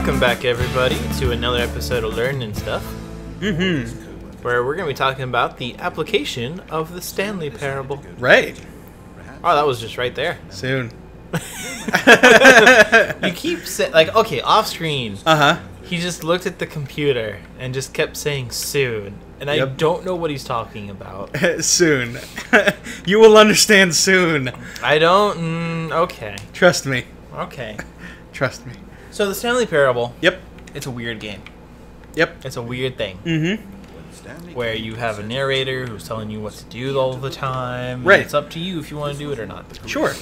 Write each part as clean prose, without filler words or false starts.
Welcome back, everybody, to another episode of Learnin stuff. Where we're going to be talking about the application of the Stanley Parable. Right. Oh, that was just right there. Soon. You keep saying, like, okay, off screen. Uh-huh. He just looked at the computer and just kept saying soon. And I don't know what he's talking about. Soon. You will understand soon. I don't... okay. Trust me. Okay. Trust me. So the Stanley Parable. Yep. It's a weird game. Yep. It's a weird thing. Mm-hmm. Where you have a narrator who's telling you what to do all the time. Right. It's up to you if you want to do it or not. Sure.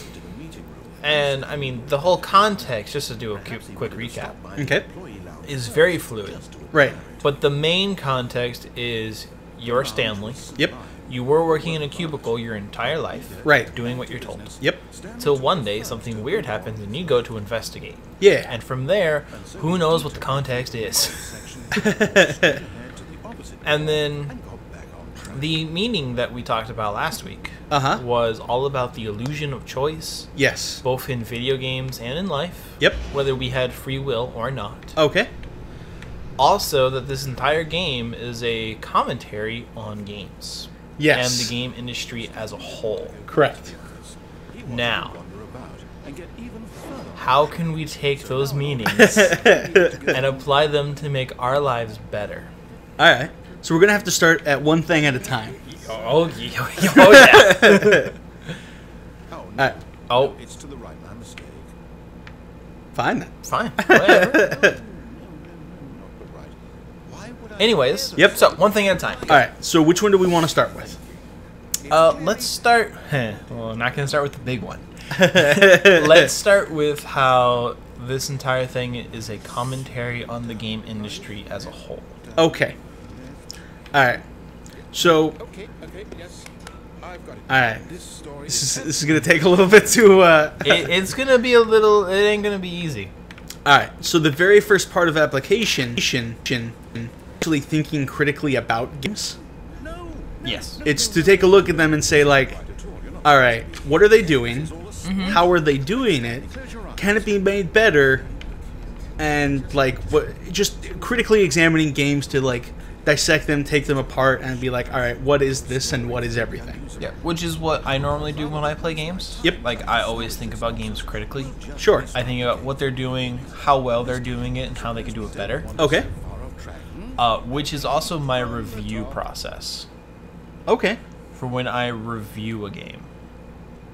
And, I mean, the whole context, just to do a quick recap, Okay. is very fluid. Right. But the main context is you're Stanley. Yep. You were working in a cubicle your entire life. Right. Doing what you're told. Yep. Till one day something weird happens and you go to investigate. Yeah. And from there, who knows what the context is. And then the meaning that we talked about last week was all about the illusion of choice. Yes. Both in video games and in life. Yep. Whether we had free will or not. Okay. Also, that this entire game is a commentary on games. Yes. And the game industry as a whole. Correct. Now, how can we take those meanings and apply them to make our lives better? Alright. So we're going to have to start at one thing at a time. Oh yeah. Alright. Oh. It's to the right man mistake. Fine then. Fine. Whatever. Anyways. Yep. So, one thing at a time. Alright. So which one do we want to start with? Let's start... well, I'm not going to start with the big one. Let's start with how this entire thing is a commentary on the game industry as a whole. Okay. Alright. So... Okay, yes. I've got it. Alright. This is going to take a little bit to... It's going to be a little... It ain't going to be easy. Alright. So the very first part of application... actually thinking critically about games. Yes. It's to take a look at them and say, like, alright, what are they doing? How are they doing it? Can it be made better? And, like, just critically examining games to, like, dissect them, take them apart, and be like, alright, what is this and what is everything? Yeah, which is what I normally do when I play games. Yep. Like, I always think about games critically. Sure. I think about what they're doing, how well they're doing it, and how they could do it better. Okay. Which is also my review process. Okay. For when I review a game.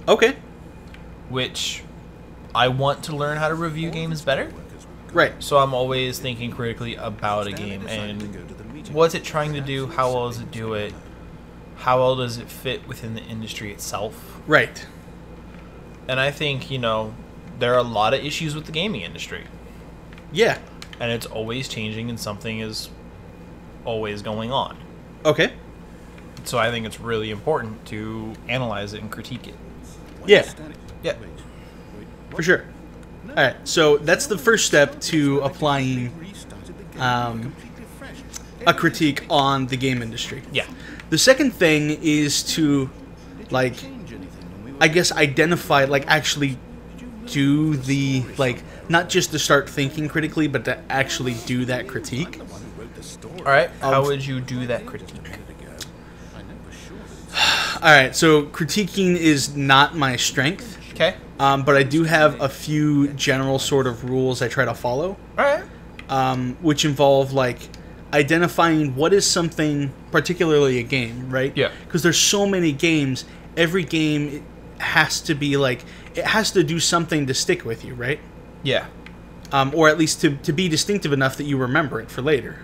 Okay. Which I want to learn how to review games better. Right. So I'm always thinking critically about a game and what's it trying to do, how well does it do it, how well does it fit within the industry itself. Right. And I think, you know, there are a lot of issues with the gaming industry. Yeah. And it's always changing and something is always going on. Okay. So I think it's really important to analyze it and critique it. Yeah. Yeah. For sure. Alright, so that's the first step to applying a critique on the game industry. Yeah. The second thing is to, like, I guess identify, like, actually do the, like, not just to start thinking critically, but to actually do that critique. Alright, how would you do that critique? Alright, so critiquing is not my strength. Okay. But I do have a few general sort of rules I try to follow. Alright. Which involve, like, identifying what is something, particularly a game, right? Yeah. Because there's so many games. Every game has to be, like, it has to do something to stick with you, right? Yeah. Or at least to be distinctive enough that you remember it for later.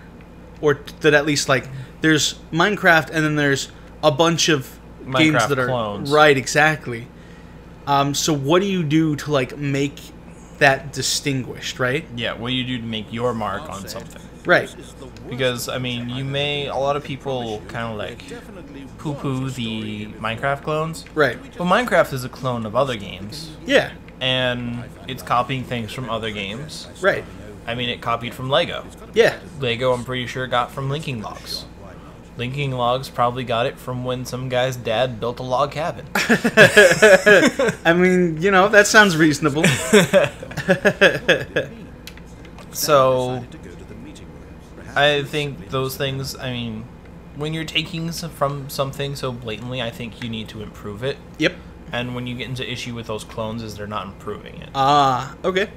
Or that at least, like, there's Minecraft and then there's a bunch of games that are... clones. Right, exactly. So what do you do to, like, make that distinguished, right? Yeah, what do you do to make your mark on something? Right. Because, I mean, a lot of people kind of, like, poo-poo the Minecraft clones. Right. But Minecraft is a clone of other games. Yeah. And it's copying things from other games. Right. I mean, it copied from Lego. Yeah. Lego, I'm pretty sure, got from linking logs. Linking logs probably got it from when some guy's dad built a log cabin. I mean, you know, that sounds reasonable. So, I think those things, I mean, when you're taking from something so blatantly, I think you need to improve it. Yep. And when you get into issue with those clones is they're not improving it. Okay.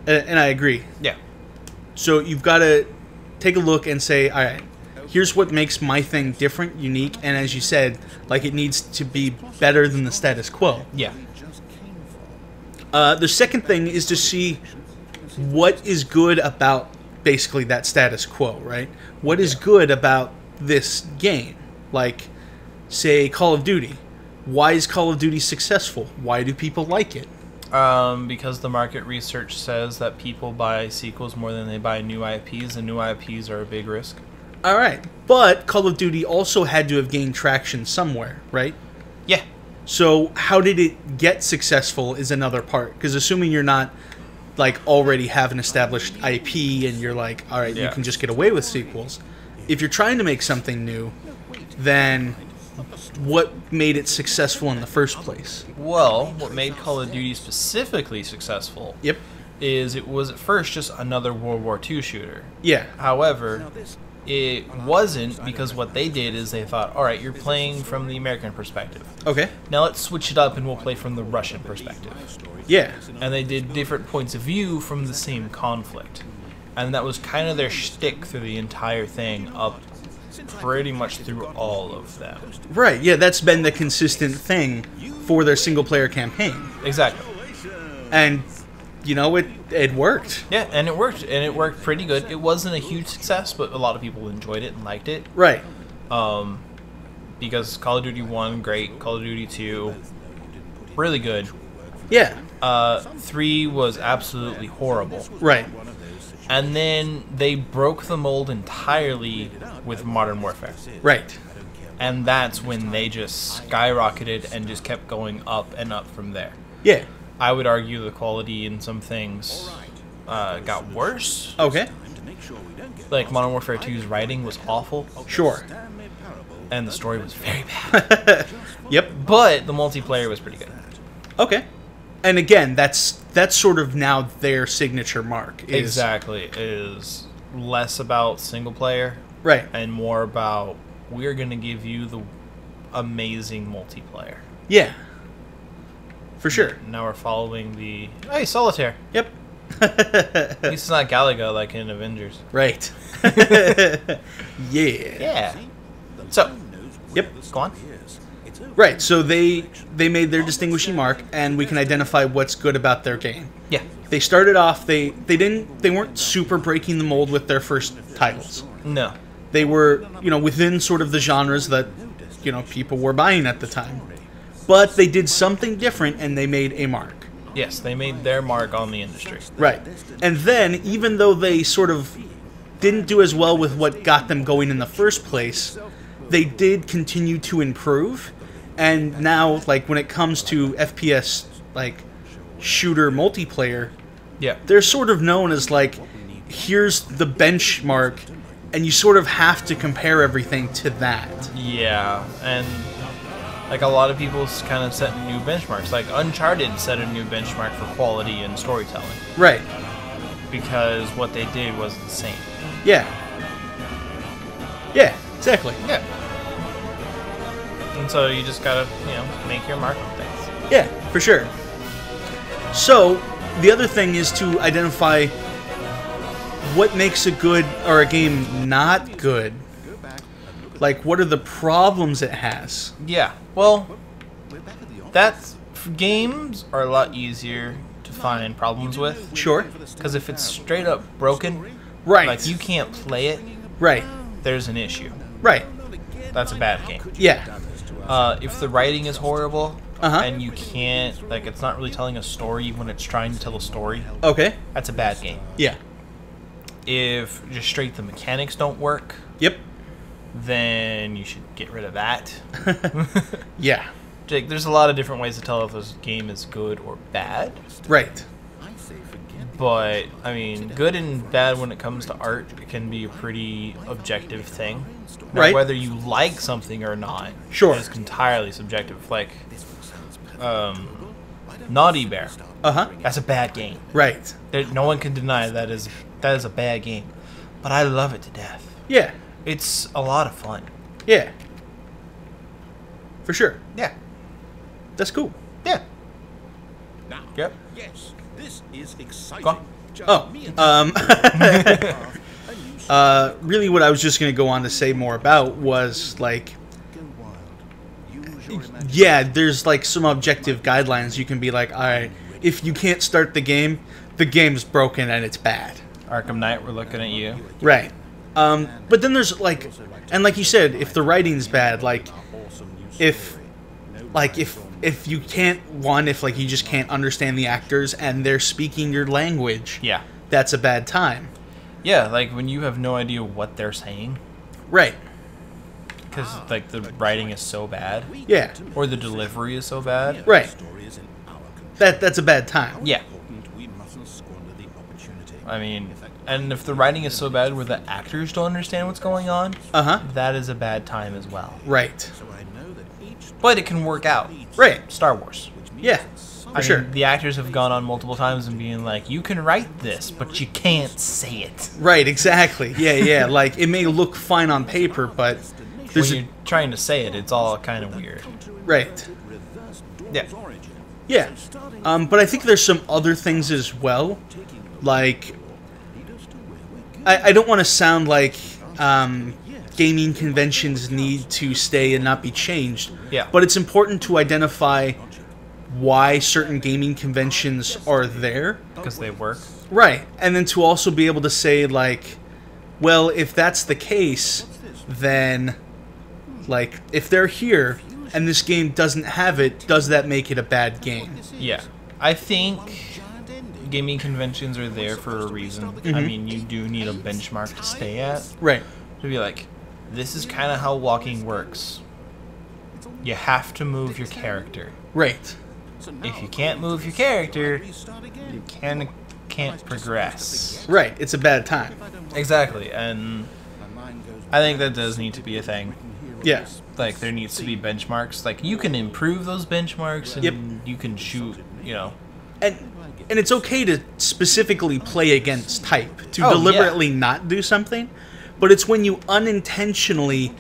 And I agree. Yeah. So you've got to take a look and say, all right, here's what makes my thing different, unique, and as you said, like, it needs to be better than the status quo. Yeah. The second thing is to see what is good about basically that status quo, right? What is good about this game? Like, say, Call of Duty. Why is Call of Duty successful? Why do people like it? Because the market research says that people buy sequels more than they buy new IPs, and new IPs are a big risk. All right. But Call of Duty also had to have gained traction somewhere, right? Yeah. So how did it get successful is another part. Because assuming you're not, like, already have an established IP and you're like, all right, you can just get away with sequels. If you're trying to make something new, then what made it successful in the first place? Well, what made Call of Duty specifically successful is it was at first just another World War II shooter. Yeah. However, it wasn't, because what they did is they thought, all right, you're playing from the American perspective. Okay. Now let's switch it up and we'll play from the Russian perspective. Yeah. And they did different points of view from the same conflict. And that was kind of their shtick through the entire thing, up pretty much through all of them. Right, yeah, that's been the consistent thing for their single-player campaign. Exactly. And, you know, it worked. Yeah, and it worked. And it worked pretty good. It wasn't a huge success, but a lot of people enjoyed it and liked it. Right. Because Call of Duty 1, great. Call of Duty 2, really good. Yeah. 3 was absolutely horrible. Right. And then they broke the mold entirely with Modern Warfare. Right. And that's when they just skyrocketed and just kept going up and up from there. Yeah. I would argue the quality in some things got worse. Okay. Like Modern Warfare 2's writing was awful. Sure. And the story was very bad. Yep. But the multiplayer was pretty good. Okay. And again, that's sort of now their signature mark. Exactly. It is less about single player. Right. And more about, we're going to give you the amazing multiplayer. Yeah. For sure. Now we're following the... Hey, Solitaire. Yep. At least it's not Galaga like in Avengers. Right. Yeah. Yeah. So. Yep. Go on. Right, so they made their distinguishing mark, and we can identify what's good about their game. Yeah. They started off, they weren't super breaking the mold with their first titles. No. They were, you know, within sort of the genres that, you know, people were buying at the time. But they did something different, and they made a mark. Yes, they made their mark on the industry. Right. And then, even though they sort of didn't do as well with what got them going in the first place, they did continue to improve. And now, like, when it comes to FPS, like, shooter multiplayer, Yeah. they're sort of known as, like, here's the benchmark, and you sort of have to compare everything to that. Yeah, and like a lot of people kind of set new benchmarks. Like Uncharted set a new benchmark for quality and storytelling. Right. Because what they did was insane. Yeah. Yeah, exactly. Yeah. And so you just gotta, you know, make your mark on things. Yeah, for sure. So, the other thing is to identify what makes a good or a game not good. Like, what are the problems it has? Yeah. Well, games are a lot easier to find problems with. Sure. Because if it's straight up broken, Right. like you can't play it, Right. there's an issue. Right. That's a bad game. Yeah. If the writing is horrible, Uh-huh. and you can't, like, it's not really telling a story when it's trying to tell a story, Okay. that's a bad game. Yeah. If just straight the mechanics don't work, Yep. then you should get rid of that. Yeah. Jake, there's a lot of different ways to tell if a game is good or bad. Right. But, I mean, good and bad when it comes to art can be a pretty objective thing. Now, Right. whether you like something or not Sure. is entirely subjective. Like, Naughty Bear. Uh-huh. That's a bad game. Right. No one can deny that is a bad game. But I love it to death. Yeah. It's a lot of fun. Yeah. For sure. Yeah. That's cool. Yeah. Now, Yep. yes, this is exciting. Go on. Just Oh, me and really what I was just going to go on to say more about was, like, go wild. Use your imagination. yeah, there's, like, some objective guidelines. You can be like, all right, if you can't start the game's broken and it's bad. Arkham Knight, we're looking at you. Right. But then there's, like, and like you said, if the writing's bad, like, if you can't, if, like, you just can't understand the actors and they're speaking your language, Yeah. that's a bad time. Yeah, like when you have no idea what they're saying Right. because like the writing is so bad Yeah. or the delivery is so bad. Right. Story is in our control. That's a bad time. Yeah. Important, we mustn't squander the opportunity. I mean, and if the writing is so bad where the actors don't understand what's going on, Uh-huh. that is a bad time as well. Right. So I know that each But it can work out. Right. Star Wars. Yeah. I For sure. mean, the actors have gone on multiple times and being like, you can write this, but you can't say it. Right, exactly. Yeah, yeah. Like, it may look fine on paper, but there's When you're trying to say it, it's all kind of weird. right. reverse Yeah. Doom's origin. Yeah. But I think there's some other things as well. Like, I don't want to sound like gaming conventions need to stay and not be changed. Yeah. But it's important to identify why certain gaming conventions are there. Because they work. Right. And then to also be able to say, like, well, if that's the case, then, like, if they're here and this game doesn't have it, does that make it a bad game? Yeah. I think gaming conventions are there for a reason. I mean, you do need a benchmark to stay at. Right. To be like, this is kind of how walking works. You have to move your character. Right. If you can't move your character, you can't progress. Right. It's a bad time. Exactly, and I think that does need to be a thing. Yeah. Like, there needs to be benchmarks. Like, you can improve those benchmarks, and Yep. you can shoot, And it's okay to specifically play against type, to Oh, deliberately not do something, but it's when you unintentionally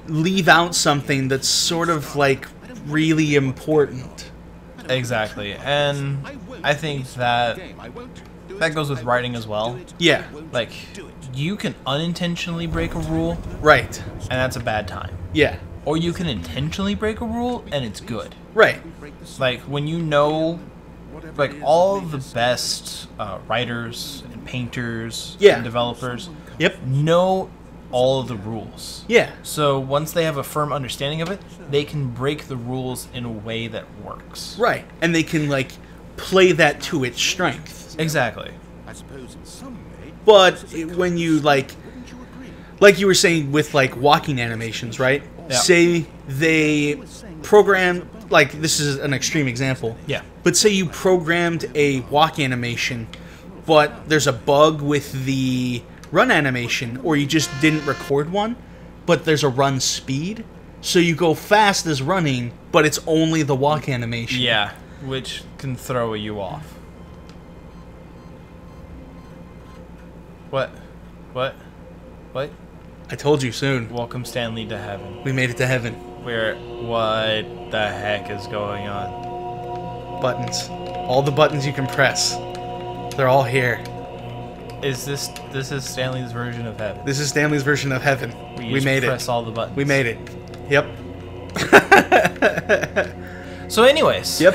leave out something that's sort of, like, really important. Exactly, and I think that goes with writing as well. Yeah. Like, you can unintentionally break a rule, Right. and that's a bad time. Yeah. Or you can intentionally break a rule, and it's good. Right. Like, when you know, like, all the best writers and painters Yeah. and developers Yep. know all of the rules. Yeah. So once they have a firm understanding of it, they can break the rules in a way that works. Right. And they can, like, play that to its strength. Exactly. I suppose in some way. But when you, like you were saying with, like, walking animations, right? Yeah. Say they program, like, this is an extreme example. Yeah. But say you programmed a walk animation, but there's a bug with the run animation, or you just didn't record one, but there's a run speed. So you go fast as running, but it's only the walk animation. Yeah, which can throw you off. What? What? What? I told you soon. Welcome Stanley to heaven. We made it to heaven. What the heck is going on? Buttons. All the buttons you can press. They're all here. This is Stanley's version of heaven. This is Stanley's version of heaven. We just made press it. all the buttons. We made it. Yep. So anyways. Yep.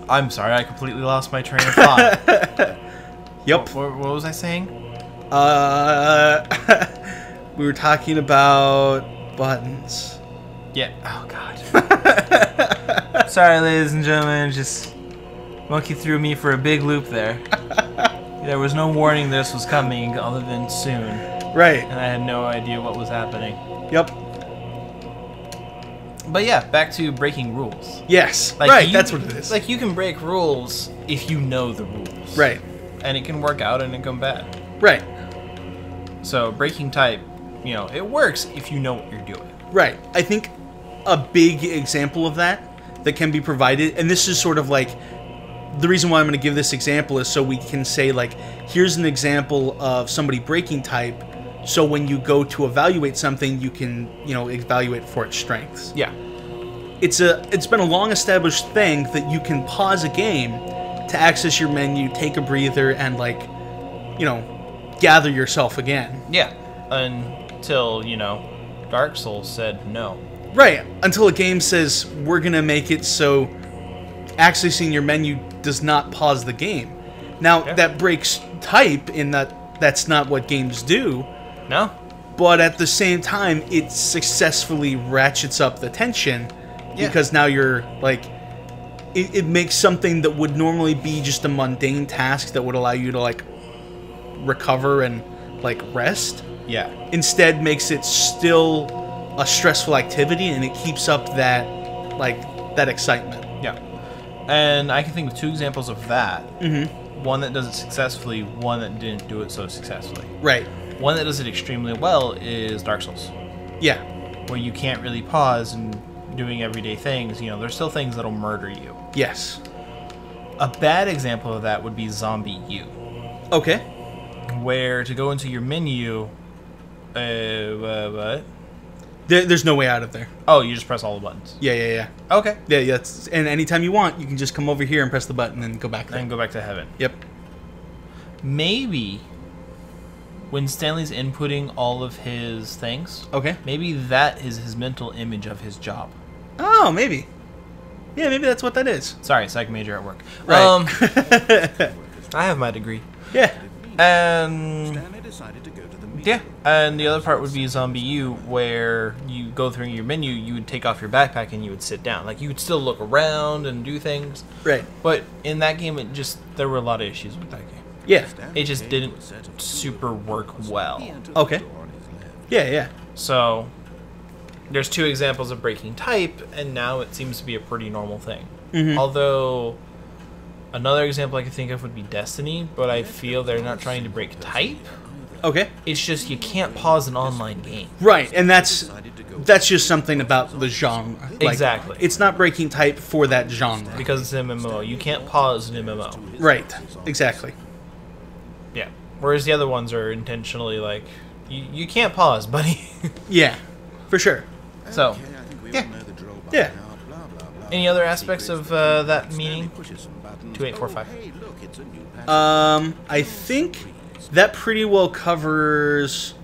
I'm sorry, I completely lost my train of thought. Yep. What was I saying? We were talking about buttons. Yeah. Oh God. Sorry, ladies and gentlemen. Just monkey threw me for a big loop there. There was no warning this was coming other than soon, Right. and I had no idea what was happening. Yep. But yeah, back to breaking rules. Yes. Like right. you- That's what it is. Like, you can break rules if you know the rules. Right. And it can work out and it can come bad. Right. So breaking type, it works if you know what you're doing. Right. I think a big example of that can be provided, and this is sort of like the reason why I'm going to give this example is so we can say, like, here's an example of somebody breaking type, so when you go to evaluate something, you can, you know, evaluate for its strengths. Yeah. It's been a long established thing that you can pause a game to access your menu, take a breather, and, like, you know, gather yourself again. Yeah. Until, you know, Dark Souls said no. Right, until a game says, we're going to make it so accessing your menu does not pause the game. Now, that breaks type in that that's not what games do. No. But at the same time, it successfully ratchets up the tension because now you're, like, it makes something that would normally be just a mundane task that would allow you to, like, recover and, like, rest. Yeah. Instead makes it still a stressful activity, and it keeps up that, like, that excitement. Yeah. And I can think of two examples of that. Mm-hmm. One that does it successfully, one that didn't do it so successfully. Right. One that does it extremely well is Dark Souls. Yeah. Where you can't really pause and doing everyday things. You know, there's still things that'll murder you. Yes. A bad example of that would be Zombie U. Okay. Where to go into your menu, what? There's no way out of there. Oh, you just press all the buttons. Yeah. Okay. Yeah, that's, and anytime you want, you can just come over here and press the button and go back there. And go back to heaven. Yep. Maybe when Stanley's inputting all of his things, Okay. maybe that is his mental image of his job. Oh, maybe. Yeah, maybe that's what that is. Sorry, psych major at work. Right. I have my degree. Yeah. And Stanley decided to go to the meeting. yeah, and the other part would be Zombie U, where you go through your menu, you would take off your backpack and you would sit down. Like, you would still look around and do things. Right. But in that game, there were a lot of issues with that game. Yeah. It just didn't super work well. Okay. Yeah. So there's two examples of breaking type, and now it seems to be a pretty normal thing. Mhm. Although another example I can think of would be Destiny, but I feel they're not trying to break type. Okay. It's just you can't pause an online game. Right, and that's just something about the genre. Like, Exactly. It's not breaking type for that genre. Because it's an MMO. You can't pause an MMO. Right. Exactly. Yeah. Whereas the other ones are intentionally like, you can't pause, buddy. Yeah. For sure. So, Okay, I think we yeah. all know the drill by Yeah. now. Blah, blah, blah. Any other aspects of that meeting? Pushes some buttons. 2845. Oh, hey, look, it's a new pattern. I think that pretty well covers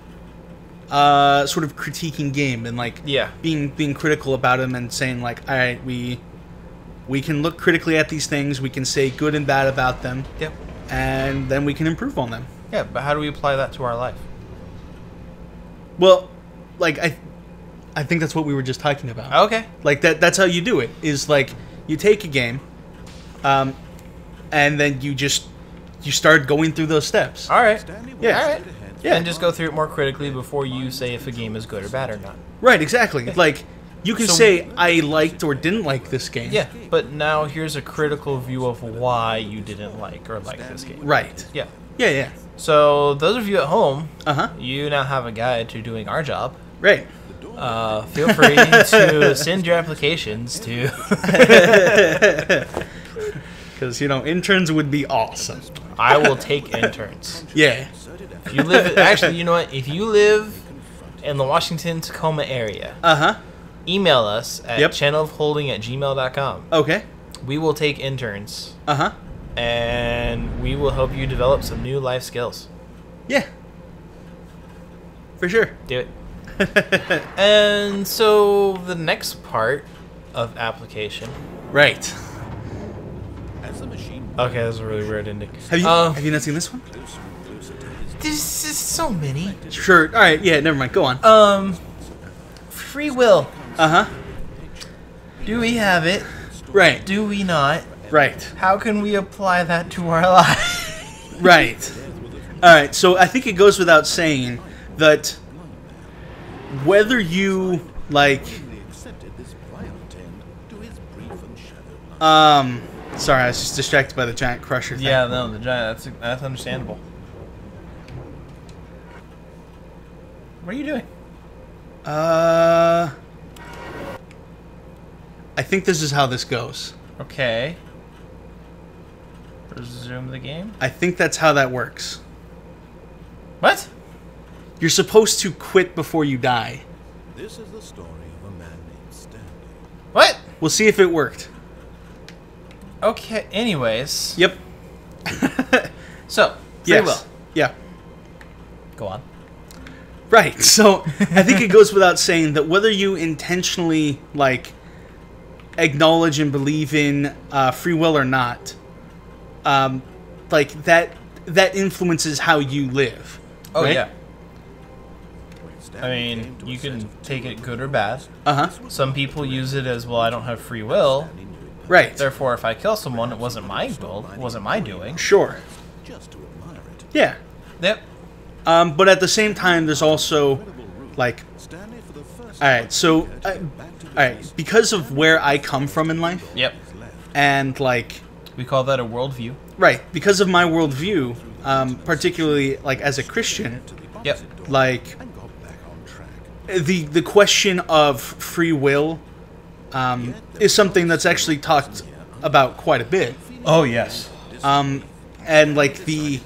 sort of critiquing game and, like, Yeah. being critical about them and saying, like, all right, we can look critically at these things, we can say good and bad about them, Yep. and then we can improve on them. Yeah, but how do we apply that to our life? Well, like, I think that's what we were just talking about. Okay. Like, that's how you do it, is, like, you take a game, and then you start going through those steps. All right. Stanley was Yeah. All right. straight ahead. Yeah. And just go through it more critically before you say if a game is good or bad or not. Right, exactly. Like, you can So- say, I liked or didn't like this game. Yeah, but now here's a critical view of why you didn't like or like this game. Right. Yeah. Yeah. So those of you at home, Uh-huh. you now have a guide to doing our job. Right. Feel free to send your applications to. Because, interns would be awesome. I will take interns. Yeah. If you live, actually, you know what? If you live in the Washington Tacoma area, Uh-huh. email us at Yep. channelofholding@gmail.com. Okay. We will take interns, Uh-huh. and we will help you develop some new life skills. Yeah. For sure. Do it. And so the next part of application. Right. As the machine Okay, that's a really weird ending. Have you not seen this one? closer and closer to his This is so many. Sure. All right. Yeah, never mind. Go on. Free will. Uh-huh. Do we have it? Right. Do we not? Right. How can we apply that to our life? Right. All right. So I think it goes without saying that whether you, like... accepted this violent end to his brief and shallow life. Sorry, I was just distracted by the giant crusher thing. Yeah, no, the giant. That's understandable. What are you doing? I think this is how this goes. Okay. Resume the game? I think that's how that works. What? You're supposed to quit before you die. This is the story of a man named Stanley. What? We'll see if it worked. Okay, anyways. Yep. So, free will. Yeah. Go on. Right. So, I think it goes without saying that whether you intentionally, like, acknowledge and believe in free will or not, like, that influences how you live. Oh, right? yeah. I mean, you can take it good or bad. Uh-huh. Some people use it as, well, I don't have free will. Right. Therefore, if I kill someone, it wasn't my will. It wasn't my doing. Sure. Just to admire it. Yeah. Yep. But at the same time, there's also, like... Stanley for the first Alright, so... Alright, because of where I come from in life, Yep. and, like... We call that a worldview. Right, because of my worldview, particularly, like, as a Christian, Yep. like... and got back on track. The question of free will is something that's actually talked about quite a bit. Oh, yes. And, like, the...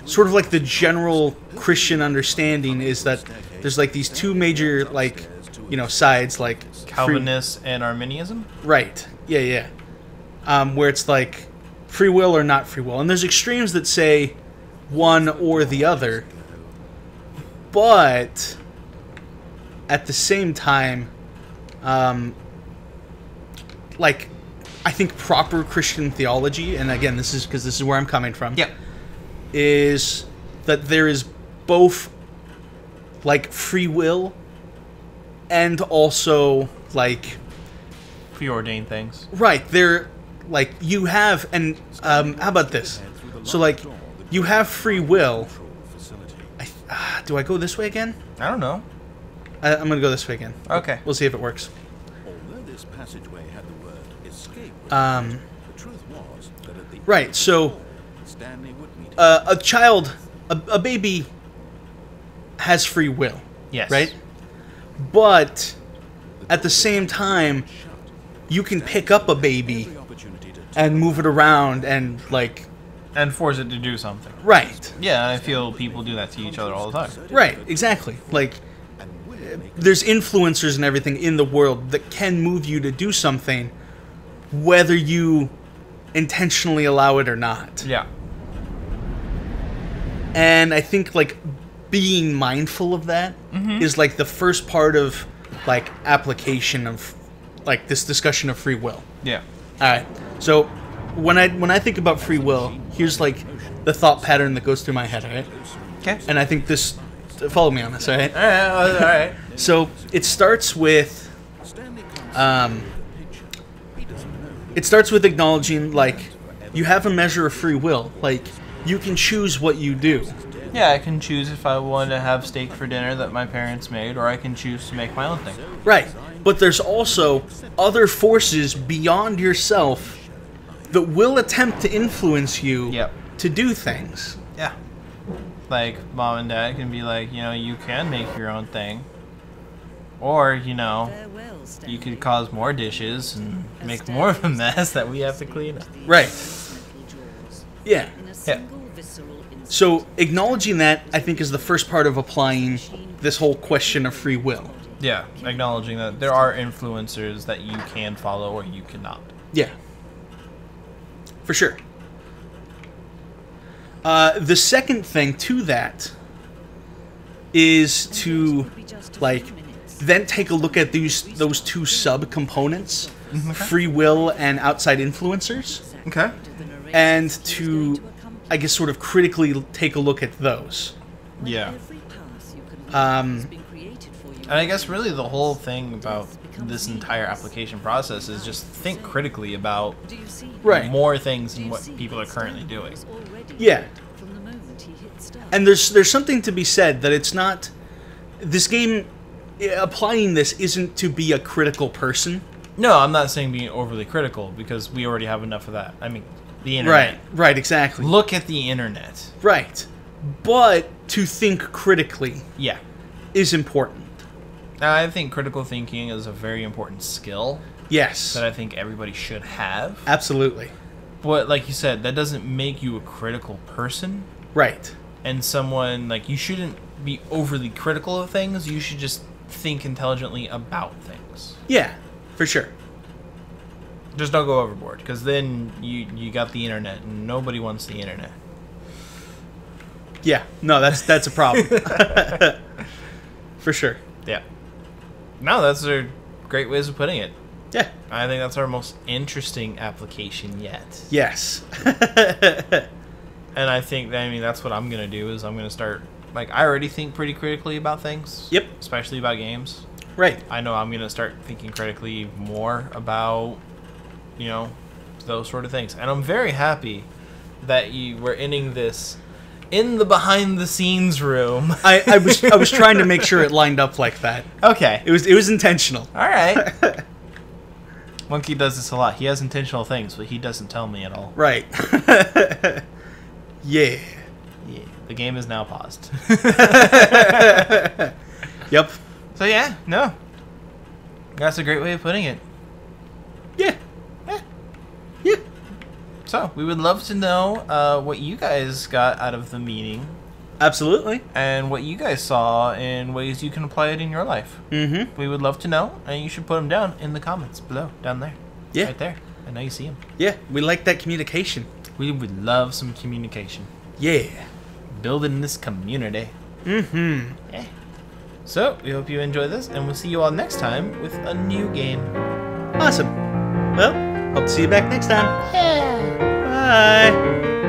Sort of like the general Christian understanding is that there's, like, these two major, like, you know, sides, like... Calvinist and Arminianism? Right. Yeah, yeah. Where it's like free will or not free will. And there's extremes that say one or the other. But at the same time, like, I think proper Christian theology, and again, this is because this is where I'm coming from, Yep. is that there is both, like, free will and also, like... Preordained things. Right, they're, like, you have, and, how about this? So, like, you have free will. Do I go this way again? I don't know. I'm gonna go this way again. Okay. We'll see if it works. Although this passageway had the word escape, Um, the truth was that at the right, so, Stanley would meet a child, a baby has free will, Yes. right? But, at the same time, you can pick up a baby the opportunity to and move it around and, like, And force it to do something. right. Yeah, I feel people do that to each other all the time. Right, exactly. Like, there's influencers and everything in the world that can move you to do something, whether you intentionally allow it or not. Yeah. And I think, like, being mindful of that is, like, the first part of, like, application of, like, this discussion of free will. Yeah. Alright, so when I think about free will, here's, like, the thought pattern that goes through my head, alright? Okay. And I think this... Follow me on this, alright? Alright. So, it starts with... It starts with acknowledging, like, you have a measure of free will. Like, you can choose what you do. Yeah, I can choose if I want to have steak for dinner that my parents made, or I can choose to make my own thing. Right. But there's also other forces beyond yourself that will attempt to influence you Yep. to do things. Yeah. Like, mom and dad can be like, you know, you can make your own thing. Or, you know, you could cause more dishes and make more of a mess that we have to clean up. Right. Yeah. Yeah. So, acknowledging that, I think, is the first part of applying this whole question of free will. Yeah, acknowledging that there are influencers that you can follow or you cannot. Yeah. For sure. The second thing to that is to, like, then take a look at those two sub-components, free will and outside influencers, Okay. and to, I guess, sort of critically take a look at those. Yeah. Um, And I guess really the whole thing about this entire application process is just think critically about Right. more things than what people are currently doing. Yeah. And there's something to be said that it's not... This game, applying this isn't to be a critical person. No, I'm not saying being overly critical because we already have enough of that. I mean, the internet. Right, exactly. Look at the internet. Right. But to think critically Yeah. is important. I think critical thinking is a very important skill Yes. that I think everybody should have. Absolutely. But like you said, that doesn't make you a critical person. Right. And someone, like, you shouldn't be overly critical of things. You should just think intelligently about things. Yeah, for sure. Just don't go overboard, because then you got the internet, and nobody wants the internet. Yeah. No, that's a problem. For sure. Yeah. No, those are great ways of putting it. Yeah. I think that's our most interesting application yet. Yes. And I think, that's what I'm going to do, is I'm going to start, like, I already think pretty critically about things. Yep. Especially about games. Right. I know I'm going to start thinking critically more about, those sort of things. And I'm very happy that you were ending this in the behind-the-scenes room. I was trying to make sure it lined up like that. Okay. It was intentional. All right. Monkey does this a lot. He has intentional things, but he doesn't tell me at all. Right. Yeah. Yeah. The game is now paused. Yep. So yeah, no. That's a great way of putting it. Yeah. Yeah. Yeah. So we would love to know what you guys got out of the meeting. Absolutely. And what you guys saw in ways you can apply it in your life. Mm-hmm. We would love to know, and you should put them down in the comments below, down there. Yeah. Right there. I know you see them. Yeah. We like that communication. We would love some communication. Yeah. Building this community. Mm-hmm. Yeah. So, we hope you enjoy this, and we'll see you all next time with a new game. Awesome. Well, hope to see you back next time. Yeah. Bye.